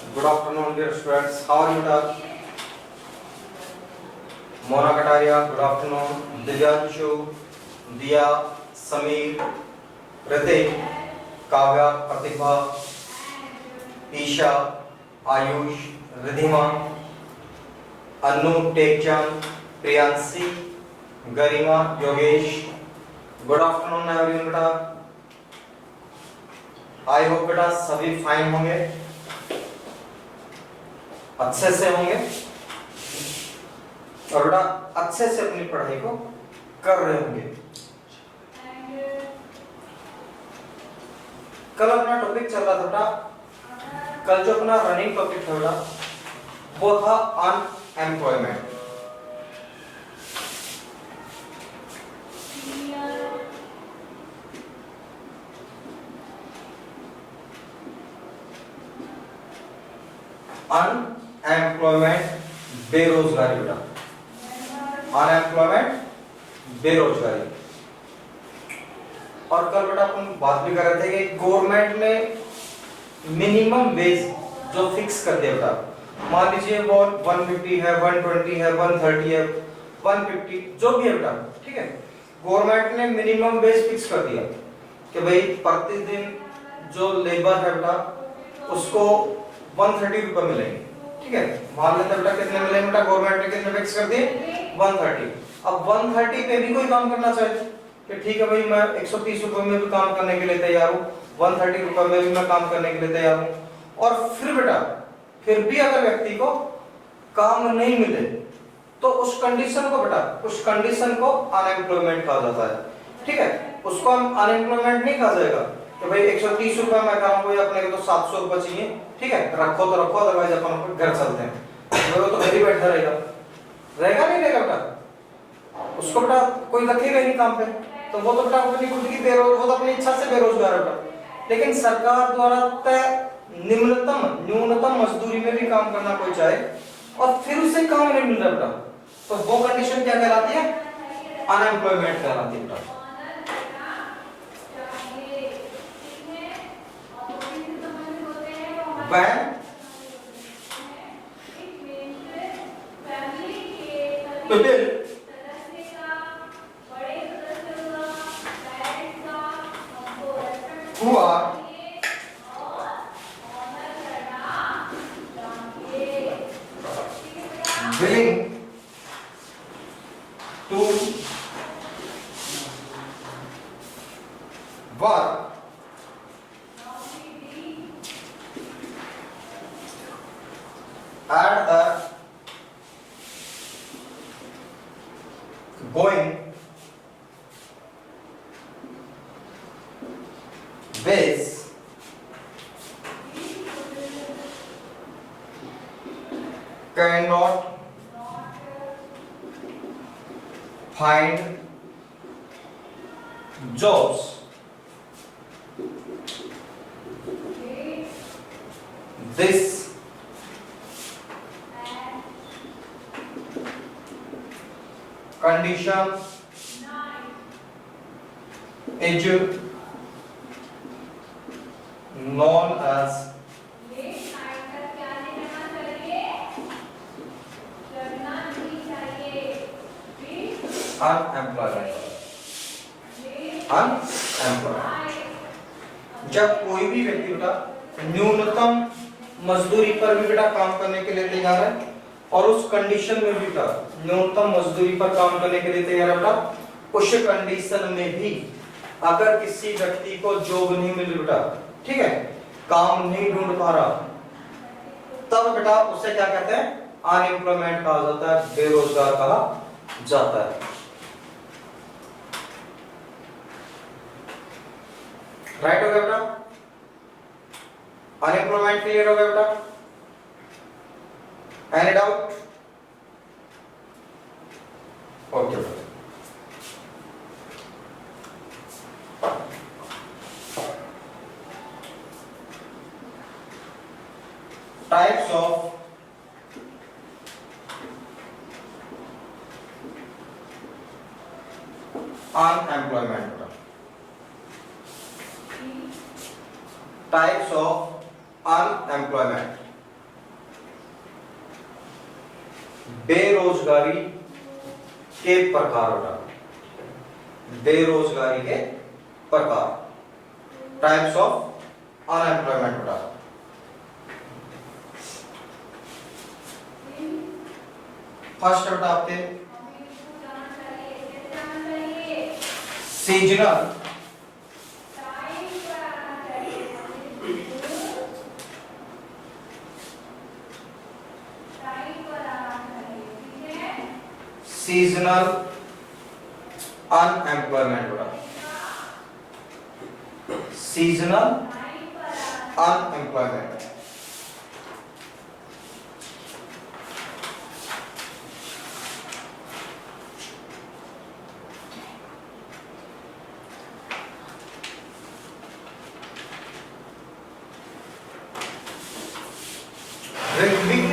Good afternoon, dear students. How are you all? Mona Kataria, good afternoon. Divyanshu, Diya, Sameer, Ritik, Kavya, Pratibha, Isha, Ayush, Ridhima, Anu, Tekchand, Priyansi, Garima, Yogesh. Good afternoon, everyone. बेटा I hope बेटा सभी fine होंगे, अच्छे से होंगे और बेटा अच्छे से अपनी पढ़ाई को कर रहे होंगे। कल अपना टॉपिक चल रहा था बेटा, कल जो अपना रनिंग टॉपिक था बेटा वो था अनएम्प्लॉयमेंट। अनएम्प्लॉयमेंट बेरोजगारी बेटा, अनएम्प्लॉयमेंट बेरोजगारी। और कल बेटा अपन बात भी कर रहे थे कि गवर्नमेंट ने मिनिमम वेज जो फिक्स कर दिया बेटा, मान लीजिए वो 150 है, 120 है, 130 है, 150 जो भी है बेटा, ठीक है। गवर्नमेंट ने मिनिमम वेज फिक्स कर दिया कि भाई प्रतिदिन जो लेबर है बेटा उसको 130 रुपए मिलेंगे, ठीक है। मान लेते हैं बेटा कितने मिलेंगे बेटा, गवर्नमेंट ने कितने फिक्स कर दिए 130। अब 130 पे भी कोई काम करना चाहे कि ठीक है भाई मैं 130 रुपए में भी काम करने के लिए तैयार हूँ, 130 रुपए में भी मैं काम करने के लिए तैयार हूँ। और फिर बेटा फिर भी अगर व्यक्ति को काम नहीं मिले तो उस कंडीशन को बेटा, उस कंडीशन को अनएम्प्लॉयमेंट कहा जाता है, ठीक है। उसको हम अनएम्प्लॉयमेंट नहीं कहा जाएगा कि भाई 130 रुपए मैं काम को अपने को तो 700 रुपए चाहिए, ठीक है, रखो तो रखो, अदरवाइज अपन घर चलते हैं। वो तो घर ही बैठा रहेगा, रहेगा नहीं रहेगा बेटा, उसको बेटा कोई रखेगा नहीं काम पे, तो वो तो बेटा अपनी खुद की वो तो अपनी इच्छा से बेरोजगार है बेटा। लेकिन सरकार द्वारा तय न्यूनतम मजदूरी में भी काम करना कोई चाहे और फिर उसे काम नहीं मिल रहा बेटा, तो वो कंडीशन क्या कहलाती है, अनएम्प्लॉयमेंट कहलाती है बेटा। When people who are willing to work at the going base cannot find jobs. This condition is known as unemployment. जब कोई भी व्यक्ति बेटा न्यूनतम मजदूरी पर भी बेटा काम करने के लिए तैयार है और उस कंडीशन में भी बेटा न्यूनतम मजदूरी पर काम करने के लिए तैयार है बेटा, उस कंडीशन में भी अगर किसी व्यक्ति को जॉब नहीं मिल बेटा, ठीक है, काम नहीं ढूंढ पा रहा, तब बेटा उसे क्या कहते हैं, अनएम्प्लॉयमेंट कहा जाता है, बेरोजगार कहा जाता है। राइट हो गया बेटा, अनएम्प्लॉयमेंट क्लियर हो गया बेटा, एनी डाउट? ओके बेटा, types of unemployment, types of unemployment. बेरोजगारी के प्रकार बेटा, बेरोजगारी के प्रकार, टाइप्स ऑफ अनएम्प्लॉयमेंट बेटा। फर्स्ट बेटा आपके सीजनल, सीजनल अनएम्प्लॉयमेंट बेटा, सीजनल अनएम्प्लॉयमेंट। ऋत्विक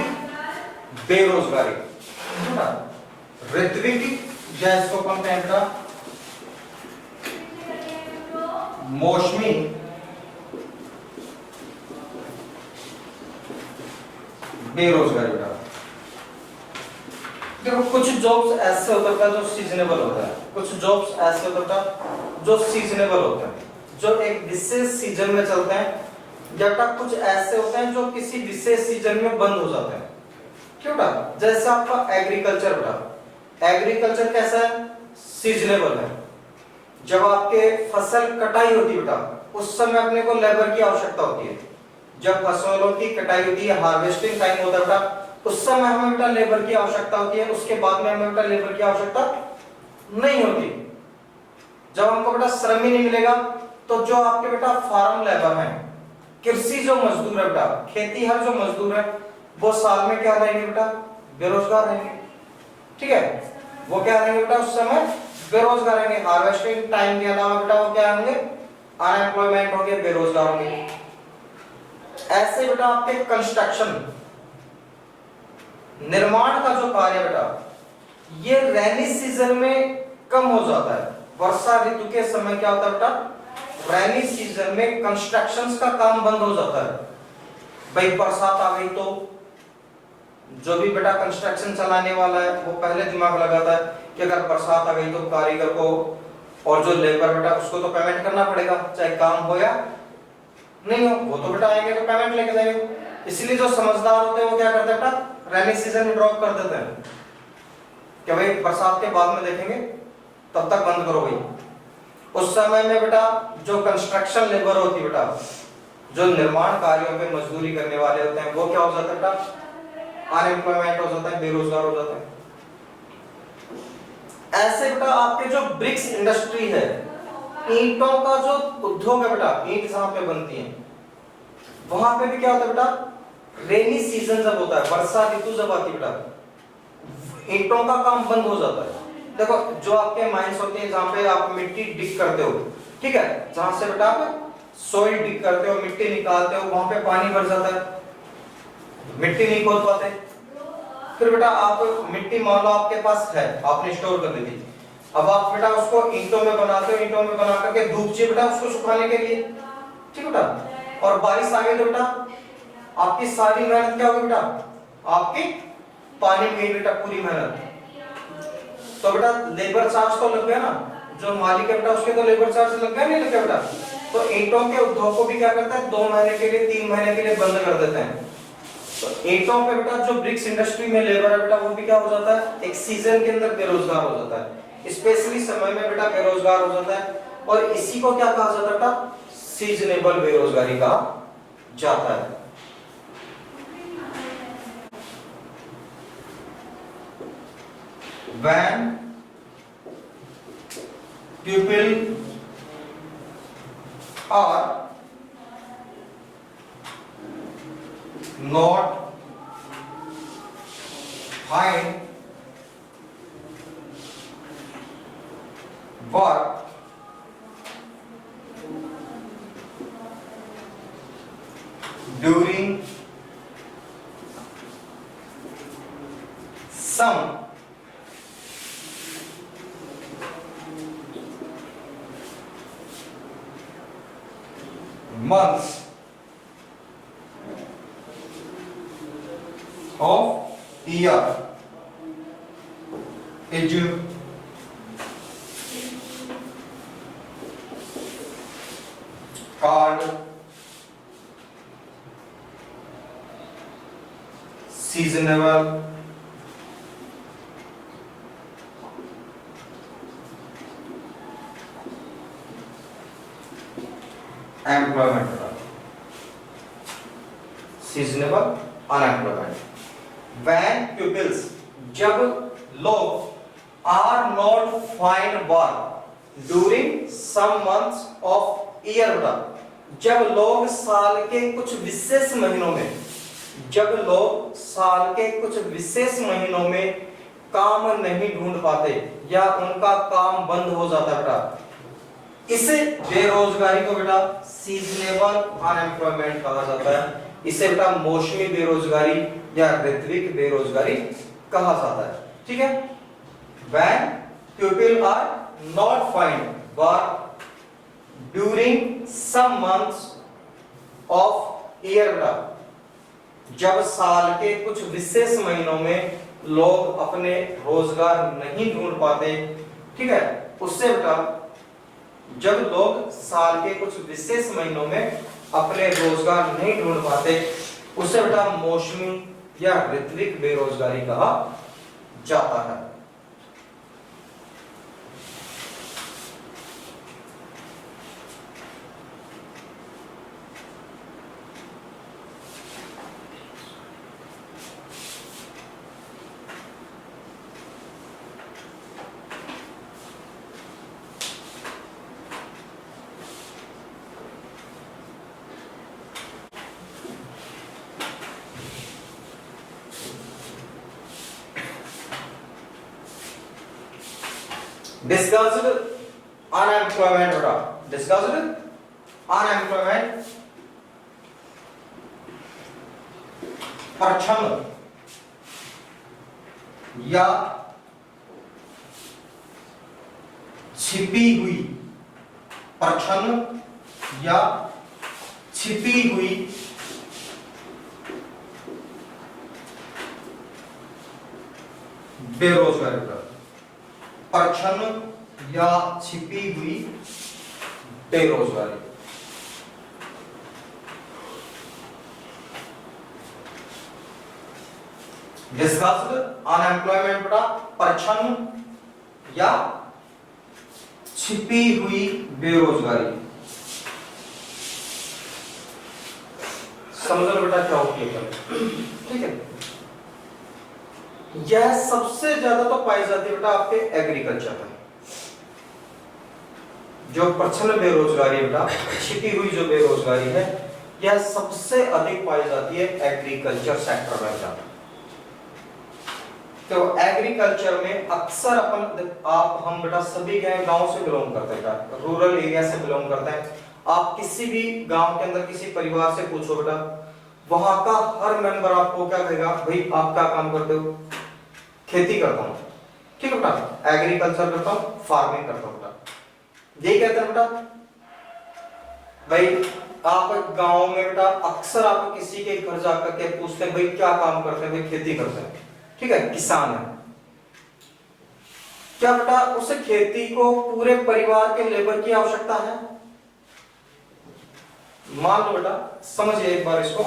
बेरोजगारी, ऋत्विक या इसको कहते हैं बेटा मौसमी बेरोजगारी बेटा। देखो कुछ जॉब्स ऐसे होता है जो सीजनेबल होता है, कुछ जॉब्स ऐसे होता है जो सीजनेबल होते हैं, जो एक विशेष सीजन में चलते हैं, जब तक कुछ ऐसे होते हैं जो किसी विशेष सीजन में बंद हो जाते हैं। क्यों बेटा? जैसे आपका एग्रीकल्चर बेटा, एग्रीकल्चर कैसा है? सीजनेबल है। जब आपके फसल कटाई होती है बेटा, उस समय अपने को लेबर की आवश्यकता होती है। जब फसलों की कटाई होती है, हार्वेस्टिंग टाइम होता है बेटा, उस समय हमें बेटा लेबर की आवश्यकता होती है, उसके बाद में हमें बेटा लेबर की आवश्यकता नहीं होती। जब हमको बेटा श्रम ही नहीं मिलेगा, तो जो आपके बेटा फार्म लेबर हैं, कृषि जो मजदूर है बेटा, खेती हर जो मजदूर है, वो साल में क्या रहेंगे बेटा? बेरोजगार रहेंगे। ठीक है, वो क्या रहेंगे बेटा? उस समय बेरोजगार रहेंगे। हार्वेस्टिंग टाइम के अलावा बेटा वो क्या होंगे? अनएम्प्लॉयमेंट होंगे, बेरोजगार होंगे। ऐसे बेटा आपके कंस्ट्रक्शन, निर्माण का जो कार्य बेटा, ये रेनी सीजन में कम हो जाता है। वर्षा ऋतु के समय क्या होता है बेटा? रेनी सीजन में कंस्ट्रक्शंस का काम बंद हो जाता है। भाई बरसात आ गई तो जो भी बेटा कंस्ट्रक्शन चलाने वाला है वो पहले दिमाग लगाता है कि अगर बरसात आ गई तो कारीगर को और जो लेबर बेटा उसको तो पेमेंट करना पड़ेगा, चाहे काम हो या नहीं हो। वो तो बेटा आएंगे तो पेमेंट लेके जाएंगे। इसलिए जो समझदार होते हैं वो क्या करते हैं बेटा? रेनी सीजन में ड्रॉप कर देते हैं कि भाई बरसात के बाद में देखेंगे, तब तक बंद करो भाई। उस समय में बेटा जो कंस्ट्रक्शन लेबर होती है बेटा, जो निर्माण कार्यों पे मजदूरी करने वाले होते हैं, वो क्या हो जाता है बेटा? अनएम्प्लॉयमेंट हो जाता है, बेरोजगार हो जाता है। ऐसे बेटा आपके जो ब्रिक्स इंडस्ट्री है, ईंटों का जो उद्योग है बेटा, ईंट जहां पे बनती है, वहां पे भी क्या होता है बेटा? रेनी सीजन जब होता है, वर्षा ऋतु जब आती है बेटा, ईंटों का काम बंद हो जाता है। देखो जो आपके माइंस होते हैं जहां पे आप मिट्टी डिग करते हो, ठीक है, जहां से बेटा आप सॉइल डिग करते हो, मिट्टी निकालते हो, वहां पे पानी भर जाता है, मिट्टी नहीं खोद पाते। फिर बेटा आप मिट्टी मान लो आपके पास है, आपने स्टोर कर दी थी, अब आप बेटा उसको ईंटों में बनाते हो, ईंटों में बना करके धूप चाहिए बेटा उसको सुखाने के लिए, ठीक है बेटा, और बारिश आ गई तो बेटा आपकी सारी मेहनत क्या होगी बेटा? आपकी पानी में बेटा पूरी मेहनत। तो बेटा लेबर चार्ज तो लग गया ना, जो मालिक है बेटा उसके तो लेबर चार्ज लग गया, नहीं लग गया बेटा? तो ईंटों के उद्योग को भी क्या करता है? 2 महीने के लिए, 3 महीने के लिए बंद कर देते हैं। तो ईंटों पे बेटा जो ब्रिक्स इंडस्ट्री में लेबर है बेटा, वो भी क्या हो जाता है? एक सीजन के अंदर बेरोजगार हो जाता है, स्पेशली समय में बेटा बेरोजगार हो जाता है। और इसी को क्या कहा जाता है बेटा? सीजनेबल बेरोजगारी कहा जाता है। When people are not find work during some months of year, is called seasonable employment. Seasonable unemployment. When pupils, जब लोग are not find work during some months of year, जब लोग साल के कुछ विशेष महीनों में, जब लोग साल के कुछ विशेष महीनों में काम नहीं ढूंढ पाते या उनका काम बंद हो जाता है बेटा, इसे बेरोजगारी को बेटा सीजनेबल अनएम्प्लॉयमेंट कहा जाता है। इसे बेटा मौसमी बेरोजगारी या ऋत्विक बेरोजगारी कहा जाता है। ठीक है, when people are not find work during some months of year, जब साल के कुछ विशेष महीनों में लोग अपने रोजगार नहीं ढूंढ पाते। ठीक है, उससे बेटा जब लोग साल के कुछ विशेष महीनों में अपने रोजगार नहीं ढूंढ पाते, उसे बेटा मौसमी या ऋत्विक बेरोजगारी कहा जाता है। Discussed unemployment बेटा, discussed unemployment परछन या छिपी हुई, परछन या छिपी हुई बेरोजगारी, परछन या छिपी हुई बेरोजगारी। डिस्कस्ड अनएम्प्लॉयमेंट बेटा परछन या छिपी हुई बेरोजगारी। समझ लो बेटा क्या होती है। ठीक है, यह सबसे ज्यादा तो पाई जाती है बेटा आपके एग्रीकल्चर में। जो परछन बेरोजगारी बेटा, छिपी हुई जो बेरोजगारी है, यह सबसे अधिक पाई जाती है एग्रीकल्चर सेक्टर में बेटा। तो एग्रीकल्चर में अक्सर हम बेटा सभी गांव से बिलोंग करते हैं बेटा, रूरल एरिया से बिलोंग करते हैं। आप किसी भी गांव के अंदर किसी परिवार से पूछो बेटा, वहां का हर मेंबर आपको क्या कहेगा, भाई आप क्या काम करते हो? खेती करता हूं। ठीक है बेटा, एग्रीकल्चर करता हूं, फार्मिंग करता हूं बेटा, यही कहते हैं बेटा। भाई आप गांव में बेटा अक्सर आप किसी के घर जाकर के पूछते हैं, भाई क्या काम करते हैं? भाई खेती करते हैं। ठीक है, किसान है। क्या बेटा उस खेती को पूरे परिवार के लेबर की आवश्यकता है? मान लो बेटा, समझिए एक बार इसको,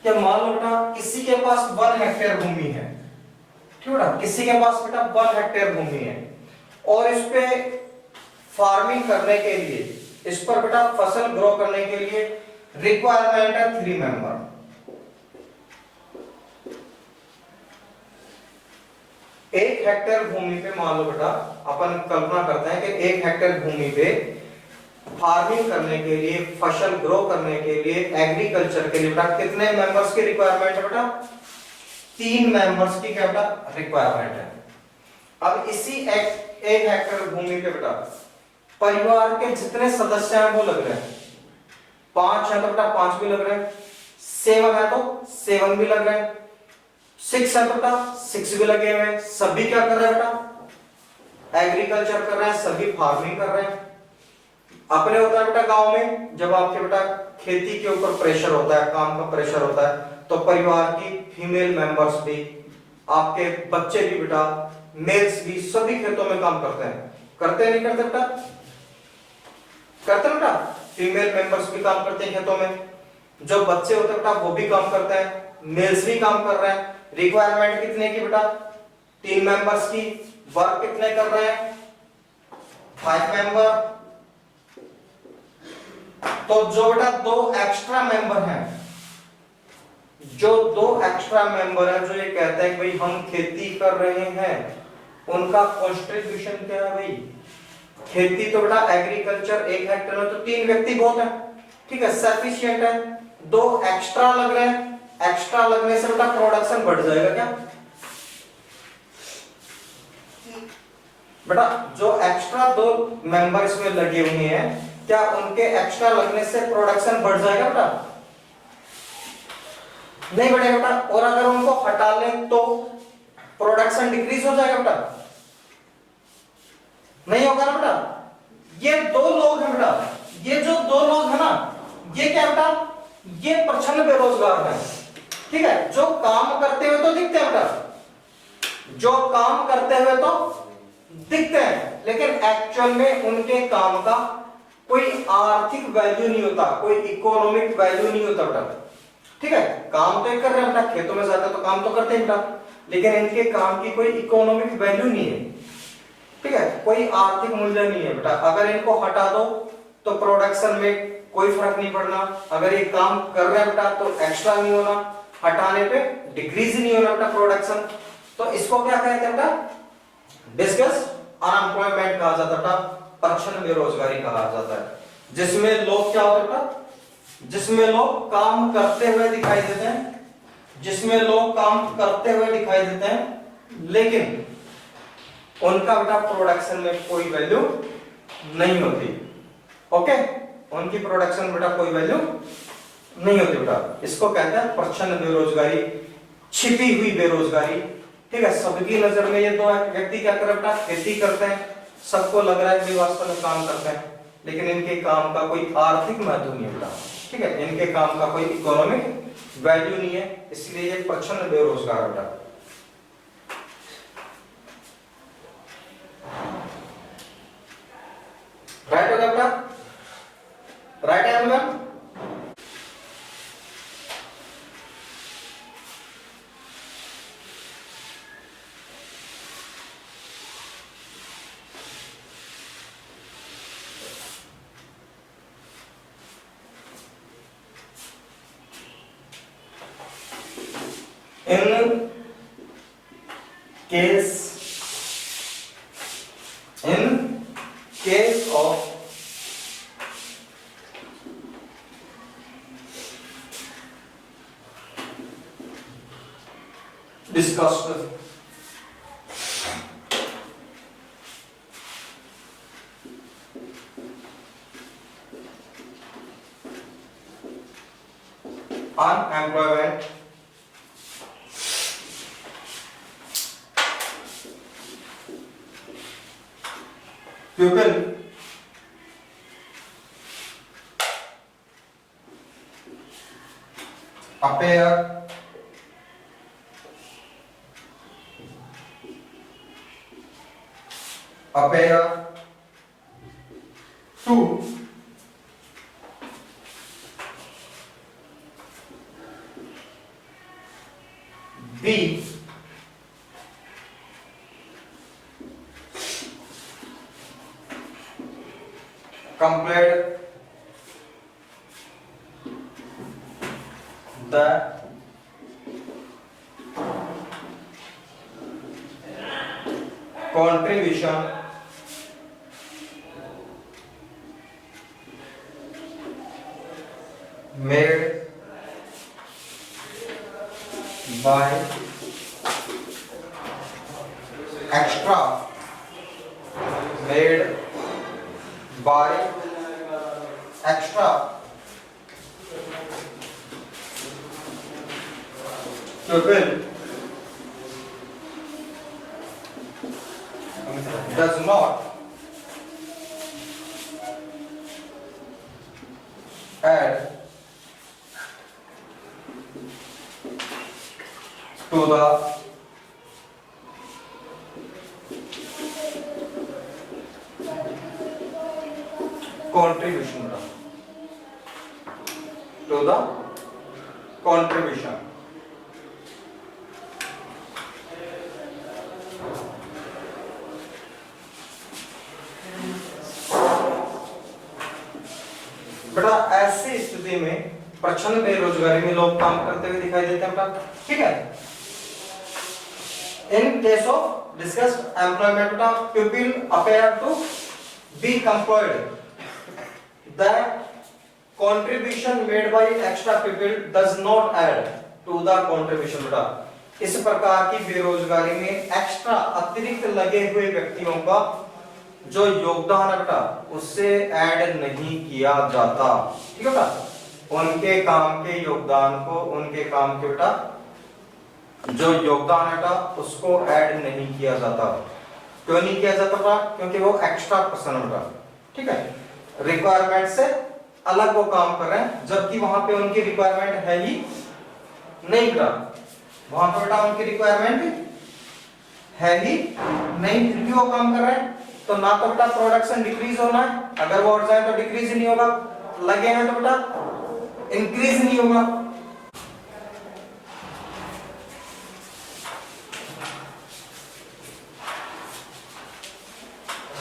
क्या मान लो बेटा किसी के पास 1 हेक्टेयर भूमि है। ठीक है, किसी के पास बेटा 1 हेक्टेयर भूमि है और इस पे फार्मिंग करने के लिए, इस पर बेटा फसल ग्रो करने के लिए रिक्वायरमेंट है 3 मेंबर। एक हेक्टेयर भूमि पे मान लो बेटा, अपन कल्पना करते हैं कि 1 हेक्टेयर भूमि पे फार्मिंग करने के लिए, फसल ग्रो करने के लिए, एग्रीकल्चर के लिए बेटा कितने मेंबर्स की रिक्वायरमेंट है बेटा? 3 मेंबर्स की क्या बेटा रिक्वायरमेंट है। अब इसी 1 हेक्टेयर भूमि पे बेटा परिवार के जितने सदस्य हैं वो लग रहे हैं। 5 है तो बेटा 5 भी लग रहे हैं, 7 है तो 7 भी लग रहे हैं, 6 है तो बेटा 6 भी लगे हुए हैं। सभी क्या कर रहे हैं बेटा? एग्रीकल्चर कर रहे हैं, सभी फार्मिंग कर रहे हैं। अपने होता है बेटा गांव में, जब आपके बेटा खेती के ऊपर प्रेशर होता है, काम का प्रेशर होता है, तो परिवार की फीमेल मेंबर्स भी, आपके बच्चे भी बेटा मेल्स भी सभी खेतों में काम करते हैं, करते नहीं करते बेटा? करते बेटा। फीमेल मेंबर्स भी काम करते हैं खेतों में, जो बच्चे होते हैं बेटा वो भी काम करते हैं, मेल्स भी काम कर रहे हैं। रिक्वायरमेंट कितने की बेटा? 3 मेंबर्स की। वर्क कितने कर रहे हैं? 5 मेंबर। तो जो बेटा 2 एक्स्ट्रा मेंबर हैं, जो 2 एक्स्ट्रा मेंबर हैं, जो ये कहते हैं कि भाई हम खेती कर रहे हैं, उनका कंट्रीब्यूशन क्या है भाई? खेती तो बेटा एग्रीकल्चर 1 हेक्टेयर में तो 3 व्यक्ति बहुत है, ठीक है, सफिशिएंट है। 2 एक्स्ट्रा लग रहे हैं, एक्स्ट्रा लगने से बेटा प्रोडक्शन बढ़ जाएगा क्या बेटा? जो एक्स्ट्रा 2 मेंबर इसमें लगे हुए हैं, क्या उनके एक्स्ट्रा लगने से प्रोडक्शन बढ़ जाएगा बेटा? नहीं बढ़ेगा बेटा। और अगर उनको हटा लें तो प्रोडक्शन डिक्रीज हो जाएगा बेटा? नहीं होगा ना बेटा। ये 2 लोग हैं बेटा, ये जो 2 लोग हैं ना, ये क्या बेटा? ये प्रछन्न बेरोजगार हैं, ठीक है, जो काम करते हुए तो दिखते हैं बेटा, जो काम करते हुए तो दिखते हैं, लेकिन एक्चुअल में उनके काम का कोई आर्थिक वैल्यू नहीं होता, कोई इकोनॉमिक वैल्यू नहीं होता बेटा, ठीक है। काम तो ये कर रहे हैं बेटा, खेतों में जाते तो काम तो करते हैं बेटा, लेकिन इनके काम की कोई इकोनॉमिक वैल्यू नहीं है, ठीक है, कोई आर्थिक मूल्य नहीं है बेटा। अगर इनको हटा दो तो प्रोडक्शन में कोई फर्क नहीं पड़ना, अगर ये काम कर रहे हैं बेटा तो एक्स्ट्रा नहीं होना, हटाने पे डिक्रीज नहीं होना बेटा प्रोडक्शन। तो इसको क्या कहते हैं बेटा? डिस्कस अनएम्प्लॉयमेंट कहा जाता है, प्रछन्न बेरोजगारी कहा जाता है, जिसमें लोग क्या होते हैं बेटा? जिसमें लोग काम करते हुए दिखाई देते हैं, जिसमें लोग काम करते हुए दिखाई देते हैं, लेकिन उनका बेटा प्रोडक्शन में कोई वैल्यू नहीं होती, ओके, उनकी प्रोडक्शन बेटा कोई वैल्यू नहीं होती बेटा। इसको कहते हैं प्रछन्न बेरोजगारी, छिपी हुई बेरोजगारी, ठीक है। सबकी नजर में ये 2 व्यक्ति क्या कर रहे हैं बेटा? खेती करते हैं, सबको लग रहा है कि वास्तव में काम करते हैं, लेकिन इनके काम का कोई आर्थिक महत्व नहीं है बेटा, ठीक है, इनके काम का कोई इकोनॉमिक वैल्यू नहीं है, इसलिए ये प्रछन्न बेरोजगार बेटा। राइट हो गया बेटा? राइट है ma'am? In case of discussed unemployment pupil appear to be completed the contribution made by extra made by extra pupil does not add to the contribution to the contribution. बेटा ऐसी स्थिति में प्रचंड बेरोजगारी में लोग काम करते हुए दिखाई देते हैं बेटा, ठीक है। In case of disguised employment बेटा people appear to be employed, the contribution made by extra people does not add to the contribution बेटा। इस प्रकार की बेरोजगारी में एक्स्ट्रा अतिरिक्त लगे हुए व्यक्तियों का जो योगदान है बेटा उससे ऐड नहीं किया जाता, ठीक है बेटा। उनके काम के योगदान को, उनके काम के बेटा जो योगदान है बेटा उसको ऐड नहीं किया जाता। क्यों नहीं किया जाता बेटा? क्योंकि वो एक्स्ट्रा पर्सन है बेटा, ठीक है। रिक्वायरमेंट से अलग वो काम कर रहे हैं, जबकि वहां पे उनकी रिक्वायरमेंट है ही नहीं बेटा। वहां पे बेटा उनकी रिक्वायरमेंट है ही नहीं, फिर भी वो काम कर रहे हैं। तो ना तो बेटा प्रोडक्शन डिक्रीज होना है, अगर वो हट जाए तो डिक्रीज नहीं होगा, लगे हैं तो बेटा इंक्रीज नहीं होगा।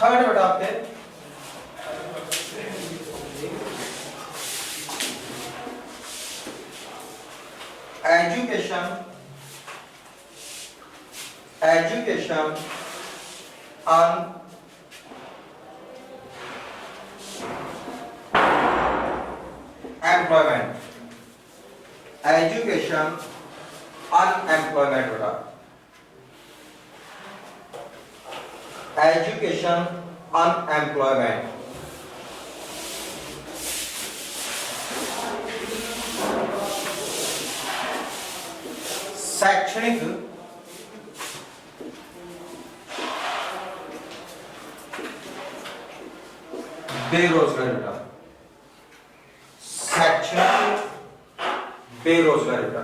थर्ड बेटा आपके education on employment, education unemployment बेटा, education unemployment। शैक्षणिक बेरोजगारी बेटा, शैक्षणिक बेरोजगारी बेटा।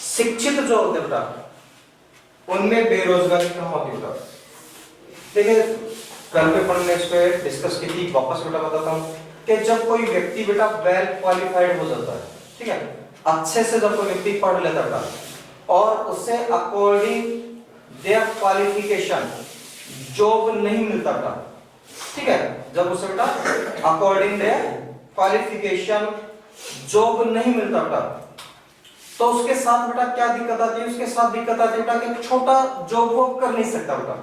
शिक्षित जो होते बेटा उनमें बेरोजगारी कहाँ होती बेटा? देखिए कल पे पढ़ने इस पे डिस्कस की थी, वापस बेटा बताता हूँ कि जब कोई व्यक्ति बेटा वेल क्वालिफाइड हो जाता है, ठीक है, अच्छे से जब कोई व्यक्ति पढ़ लेता बेटा और उससे अकॉर्डिंग देयर क्वालिफिकेशन जॉब नहीं मिलता बेटा, ठीक है, जब उसे बेटा अकॉर्डिंग देयर क्वालिफिकेशन जॉब नहीं मिलता बेटा तो उसके साथ बेटा क्या दिक्कत आती है? उसके साथ दिक्कत आती है बेटा कि छोटा जॉब वो कर नहीं सकता बेटा,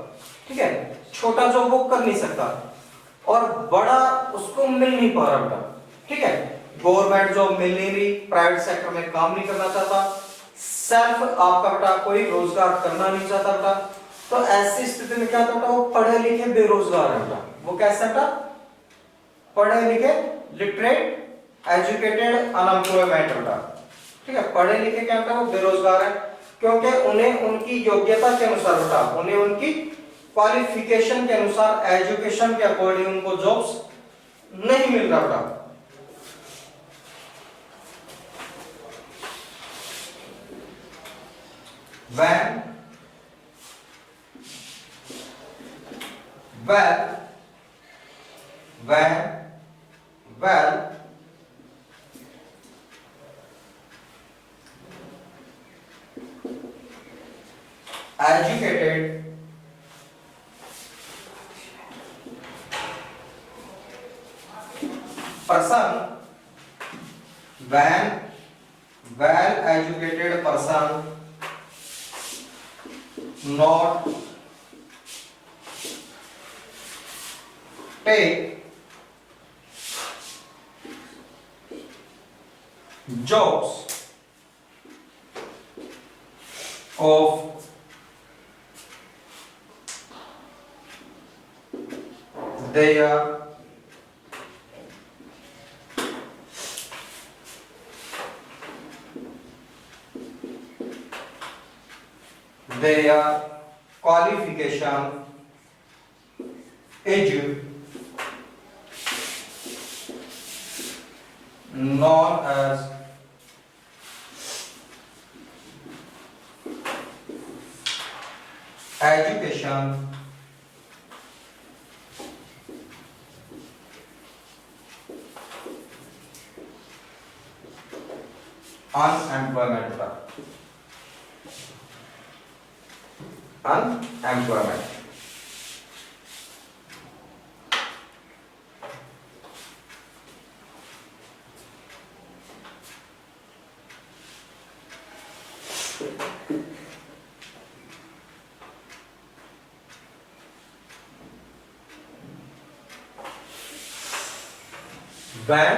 ठीक है, छोटा जॉब वो कर नहीं सकता और बड़ा उसको मिल नहीं पा रहा बेटा, ठीक है। गवर्नमेंट जॉब मिल नहीं रही, प्राइवेट सेक्टर में काम नहीं करना चाहता, सेल्फ आपका बेटा कोई रोजगार करना नहीं चाहता बेटा, तो ऐसी स्थिति में क्या होता है? वो पढ़े लिखे बेरोजगार है बेटा। वो कैसा बेटा? पढ़े लिखे लिटरेट एजुकेटेड अनएम्प्लॉयमेंट बेटा, ठीक है। पढ़े लिखे क्या बेटा? वो बेरोजगार है क्योंकि उन्हें उनकी योग्यता के अनुसार बेटा, उन्हें उनकी क्वालिफिकेशन के अनुसार, एजुकेशन के अकॉर्डिंग उनको जॉब्स नहीं मिल रहा बेटा। when educated person, when well educated person not take jobs of their qualification is known as education unemployment बेटा, unemployment. When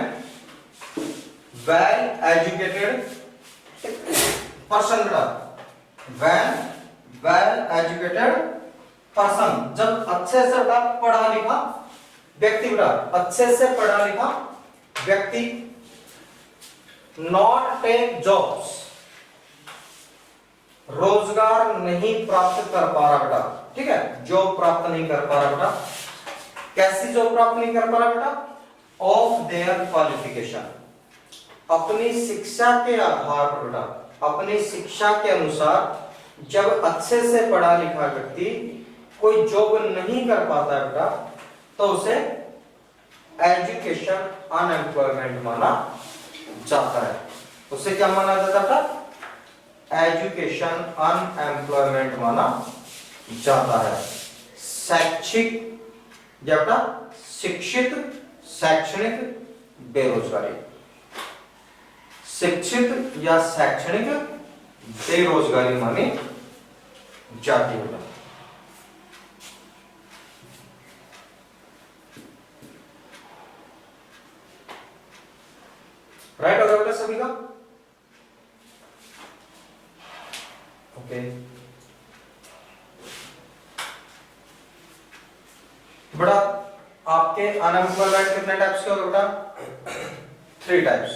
well educated person बेटा, when well educated person, जब अच्छे से बेटा पढ़ा लिखा व्यक्ति, बेटा अच्छे से पढ़ा लिखा व्यक्ति नॉट टेक जॉब्स, रोजगार नहीं प्राप्त कर पा रहा बेटा, ठीक है, जॉब प्राप्त नहीं कर पा रहा बेटा। कैसी जॉब प्राप्त नहीं कर पा रहा बेटा? ऑफ देयर क्वालिफिकेशन, अपनी शिक्षा के आधार पर बेटा, अपनी शिक्षा के अनुसार जब अच्छे से पढ़ा लिखा व्यक्ति कोई जॉब नहीं कर पाता है बेटा, तो उसे एजुकेशन अनएम्प्लॉयमेंट माना जाता है। उसे क्या माना जाता है बेटा? एजुकेशन अनएम्प्लॉयमेंट माना जाता है। शैक्षिक या बेटा शिक्षित शैक्षणिक बेरोजगारी, शिक्षित या शैक्षणिक बेरोजगारी मानी जाती है। राइट हो गया बेटा सभी का? ओके, बड़ा आपके अनएम्प्लॉयमेंट कितने टाइप्स के होगा बेटा? 3 टाइप्स।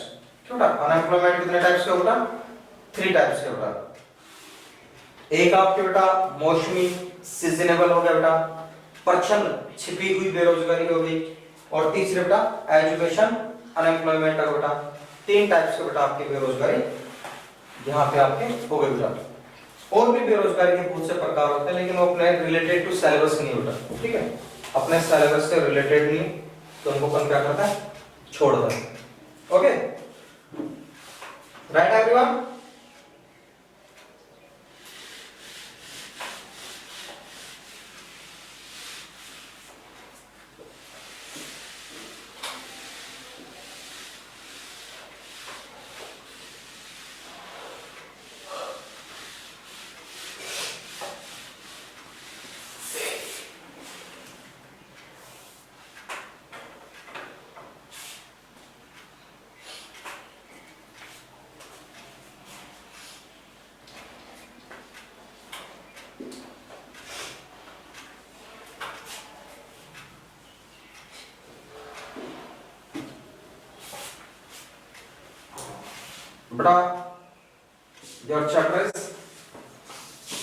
बेटा अनएम्प्लॉयमेंट कितने टाइप्स के होगा? 3 टाइप्स के बेटा। एक आपके बेटा मौसमी सीजनेबल हो गया बेटा, प्रच्छन्न छिपी हुई बेरोजगारी हो गई, और तीसरे बेटा एजुकेशन अनएम्प्लॉयमेंट हो बेटा। 3 टाइप्स के बेटा आपके बेरोजगारी यहाँ पे आपके हो गए बेटा। और भी बेरोजगारी के बहुत से प्रकार होते हैं, लेकिन वो अपने रिलेटेड टू सिलेबस नहीं होता, ठीक है, अपने सिलेबस से रिलेटेड नहीं, तो उनको कौन क्या करता है? छोड़ देता है। Okay, right everyone? बेटा your chapter is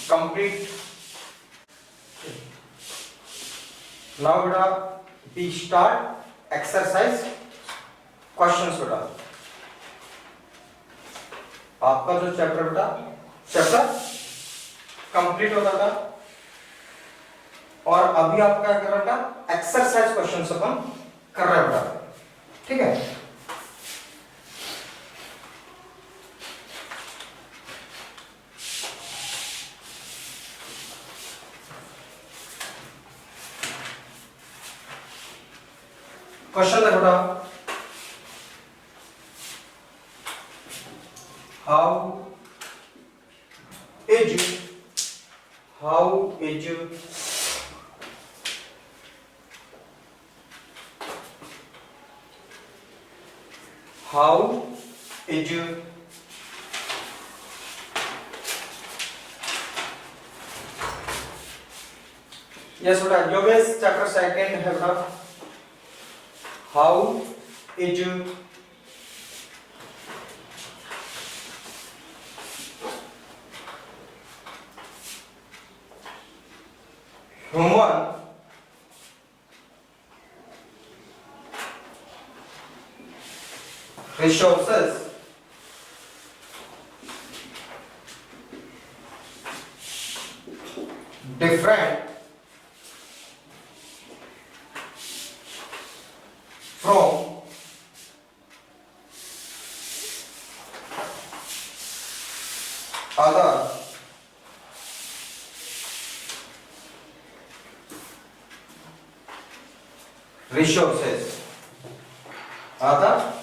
complete. Now बेटा we start exercise questions बेटा। आपका जो चैप्टर बेटा चैप्टर कंप्लीट होता था, और अभी आप क्या कर रहे हैं? एक्सरसाइज क्वेश्चंस अपन कर रहे हैं बेटा, ठीक है। क्वेश्चन है बेटा, how is how is yes बेटा योगेश चैप्टर सेकंड है बेटा how is human resources different from other resources, other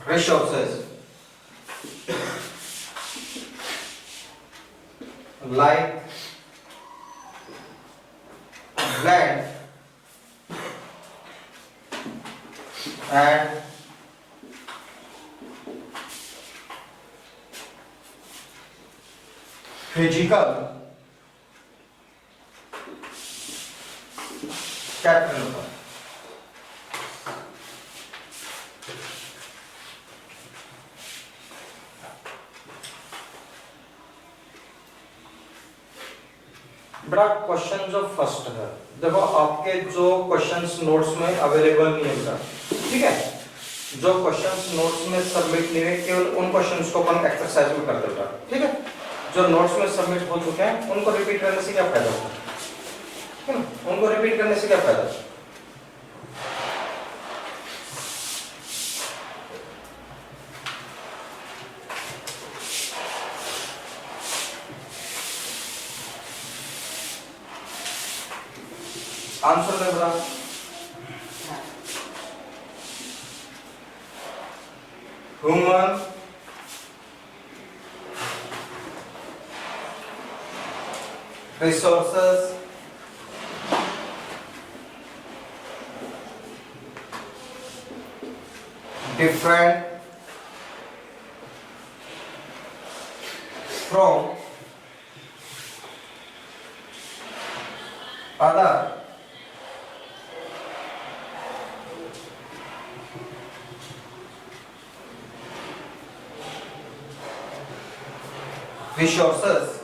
resources like land and physical capital. बड़ा क्वेश्चन जो फर्स्ट है, देखो आपके जो क्वेश्चंस नोट्स में अवेलेबल नहीं है बेटा, ठीक है, जो क्वेश्चंस नोट्स में सबमिट नहीं है केवल उन क्वेश्चंस को अपन एक्सरसाइज में कर देता, ठीक है, जो नोट्स में सबमिट हो चुके हैं उनको रिपीट करने से क्या फायदा होता है, ठीक है, उनको रिपीट करने से क्या फायदा। आंसर दे बता। Human resources different from other resources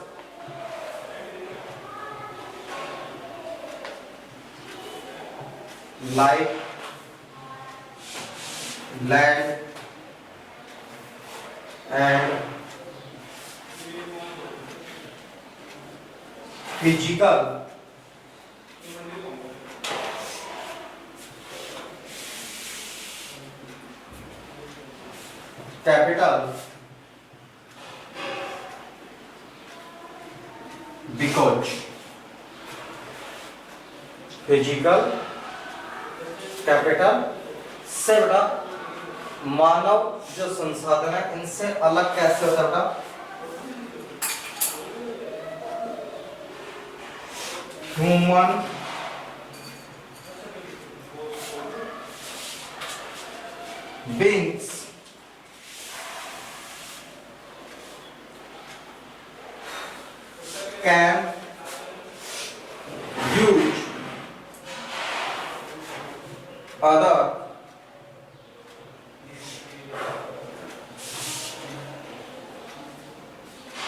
like land and physical capital because physical capital से बड़ा मानव जो संसाधन है इनसे अलग कैसे होता है बेटा, human beings can use other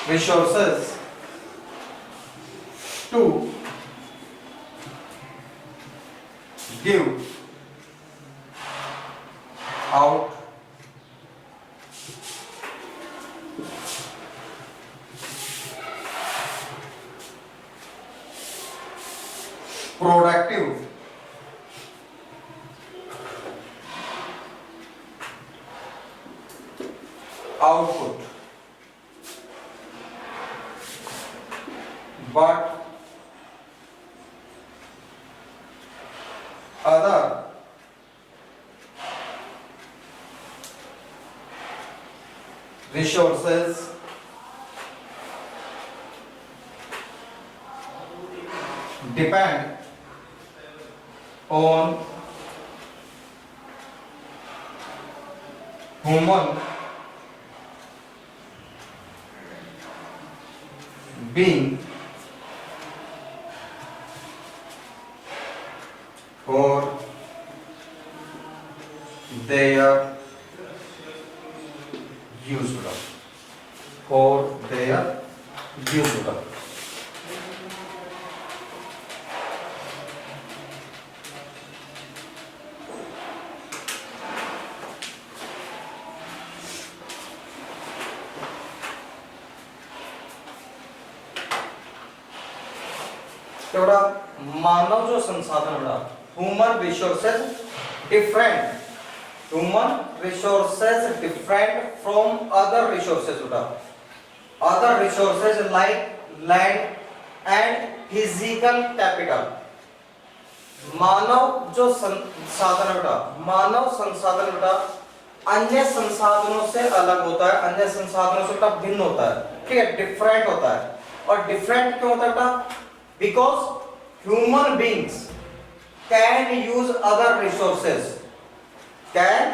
resources to give out productive output, but other resources depend on human being for their use, for their use. बड़ा मानव जो संसाधन बड़ा human resources different from other resources बड़ा other resources like land and physical capital. मानव जो संसाधन बेटा, मानव संसाधन बेटा अन्य संसाधनों से अलग होता है, अन्य संसाधनों से बेटा भिन्न होता है, ठीक है, डिफरेंट होता है। और डिफरेंट क्यों होता है बेटा? Because human beings can use other resources, can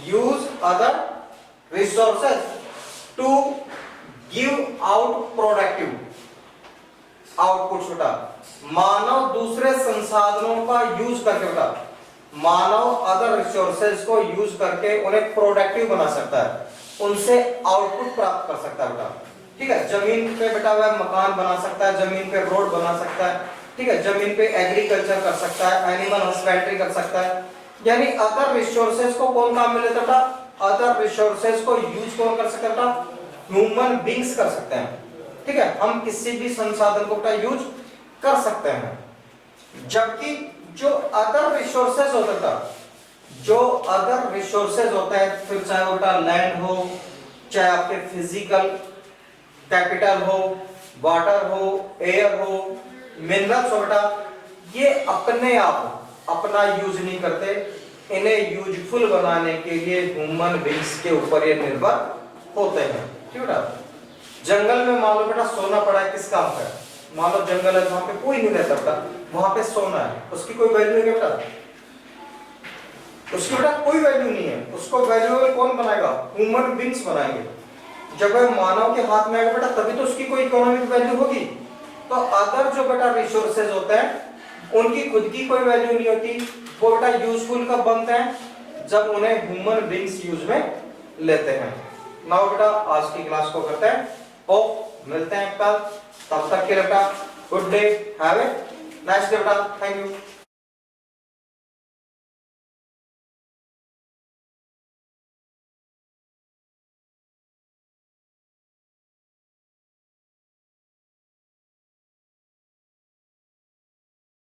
use other resources to give out productive output बेटा। मानव दूसरे संसाधनों का यूज करके बेटा, मानव अदर रिसोर्सेज को यूज करके उन्हें प्रोडक्टिव बना सकता है, उनसे आउटपुट प्राप्त कर सकता है बेटा, ठीक है। जमीन पे बेटा वह मकान बना सकता है, जमीन पे रोड बना सकता है, ठीक है, जमीन पे एग्रीकल्चर कर सकता है, एनिमल हस्बेंड्री कर सकता है। यानी अदर रिसोर्सेज को कौन काम में लेता बेटा? अदर रिसोर्सेज को यूज कौन कर सकता है बेटा? ह्यूमन बींग्स कर सकते हैं, ठीक है। हम किसी भी संसाधन को बेटा यूज कर सकते हैं। जबकि जो अदर रिसोर्सेज होता था, जो अदर रिसोर्सेज होता है, फिर चाहे वो बेटा लैंड हो, चाहे आपके फिजिकल कैपिटल हो, वाटर हो, एयर हो, मिनरल्स हो बेटा, ये अपने आप अपना यूज नहीं करते, इन्हें यूजफुल बनाने के लिए ह्यूमन बींग्स के ऊपर ये निर्भर होते हैं, ठीक बेटा। जंगल में मान लो बेटा सोना पड़ा है, किस काम का है? मान लो जंगल है, वहां पे कोई नहीं रहता बेटा, वहां पे सोना है, उसकी कोई वैल्यू है क्या बेटा? उसकी बेटा कोई वैल्यू नहीं है, उसको वैल्यूएबल कौन बनाएगा? ह्यूमन बींग्स बनाएंगे। जब वह मानव के हाथ में आएगा बेटा तभी तो उसकी कोई इकोनॉमिक वैल्यू होगी। तो अदर जो बेटा रिसोर्सेज होते हैं उनकी खुद की कोई वैल्यू नहीं होती, वो बेटा यूजफुल कब बनते हैं? जब उन्हें ह्यूमन बींग्स यूज में लेते हैं। नाउ बेटा आज की क्लास को करते हैं, होप मिलते हैं कल, तब तक के लिए बेटा good day, have a nice day बेटा, थैंक यू।